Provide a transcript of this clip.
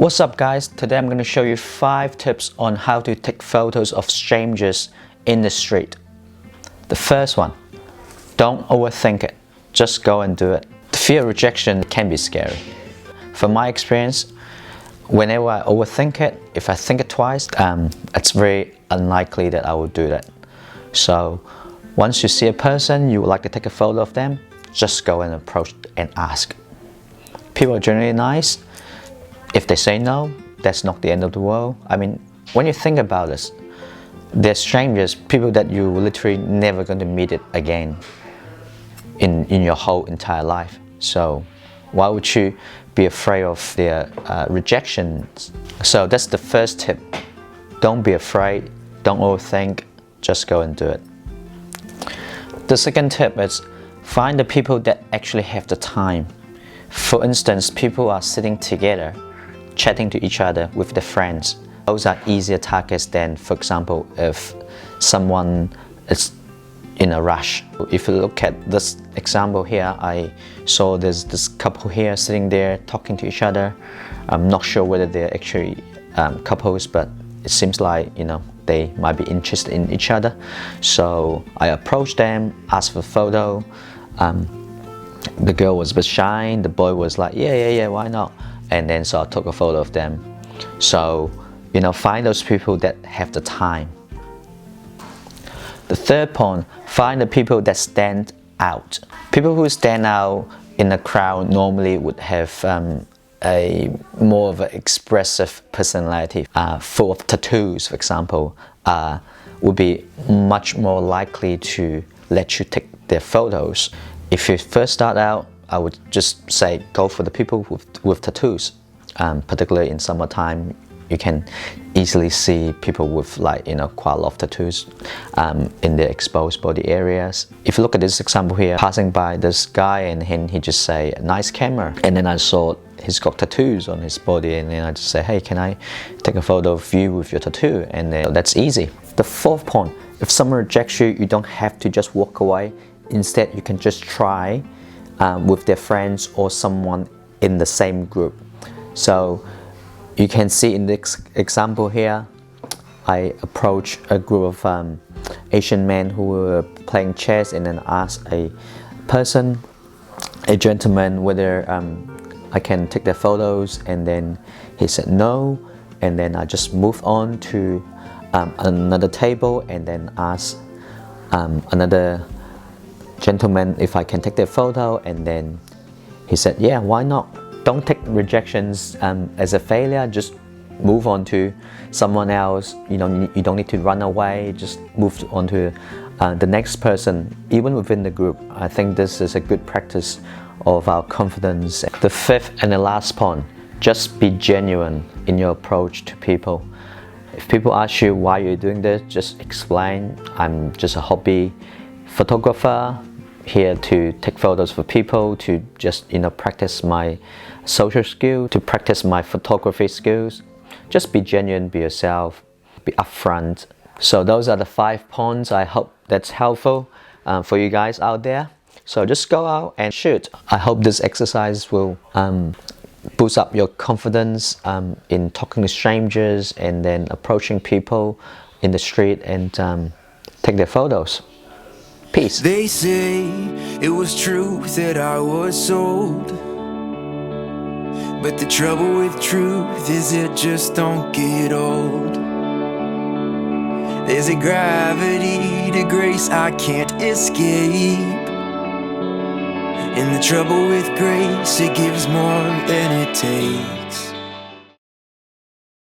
What's up guys, today I'm going to show you 5 tips on how to take photos of strangers in the street. The first one, don't overthink it, just go and do it. The fear of rejection can be scary. From my experience, whenever I overthink it, if I think it twice, it's very unlikely that I will do that. So once you see a person you would like to take a photo of them, just go and approach and ask. People are generally nice. If they say no, that's not the end of the world. I mean, when you think about this, they're strangers, people that you literally never going to meet it again in your whole entire life. So why would you be afraid of their rejections? So that's the first tip. Don't be afraid, don't overthink, just go and do it. The second tip is find the people that actually have the time. For instance, people are sitting together, chatting to each other with their friends. Those are easier targets than, for example, if someone is in a rush. If you look at this example here, I saw there's this couple here sitting there talking to each other. I'm not sure whether they're actually couples, but it seems like, they might be interested in each other. So I approached them, asked for a photo. The girl was a bit shy, the boy was like, yeah, why not? And then so I took a photo of them. So, find those people that have the time. The third point, find the people that stand out. People who stand out in a crowd normally would have a more of an expressive personality, full of tattoos, for example, would be much more likely to let you take their photos. If you first start out, I would just say go for the people with tattoos. Particularly in summertime, you can easily see people with quite a lot of tattoos in their exposed body areas. If you look at this example here, passing by this guy and he just say, nice camera. And then I saw he's got tattoos on his body, and then I just say, hey, can I take a photo of you with your tattoo? And then that's easy. The fourth point, if someone rejects you, you don't have to just walk away. Instead, you can just try with their friends or someone in the same group. So you can see in this example here, I approached a group of Asian men who were playing chess, and then asked a gentleman, whether I can take their photos, and then he said no, and then I just moved on to another table and then asked another gentleman if I can take their photo, and then he said, yeah, why not? Don't take rejections as a failure, just move on to someone else. You don't need to run away, just move on to the next person, even within the group. I think this is a good practice of our confidence. The fifth and the last point, just be genuine in your approach to people. If people ask you why you're doing this, just explain, I'm just a hobby photographer, here to take photos for people, to just practice my social skill, to practice my photography skills. Just be genuine, be yourself, be upfront. So those are the 5 points. I hope that's helpful for you guys out there. So just go out and shoot. I hope this exercise will boost up your confidence in talking to strangers and then approaching people in the street and take their photos. Peace. They say it was true that I was sold, but the trouble with truth is it just don't get old. There's a gravity to grace I can't escape, and the trouble with grace, it gives more than it takes.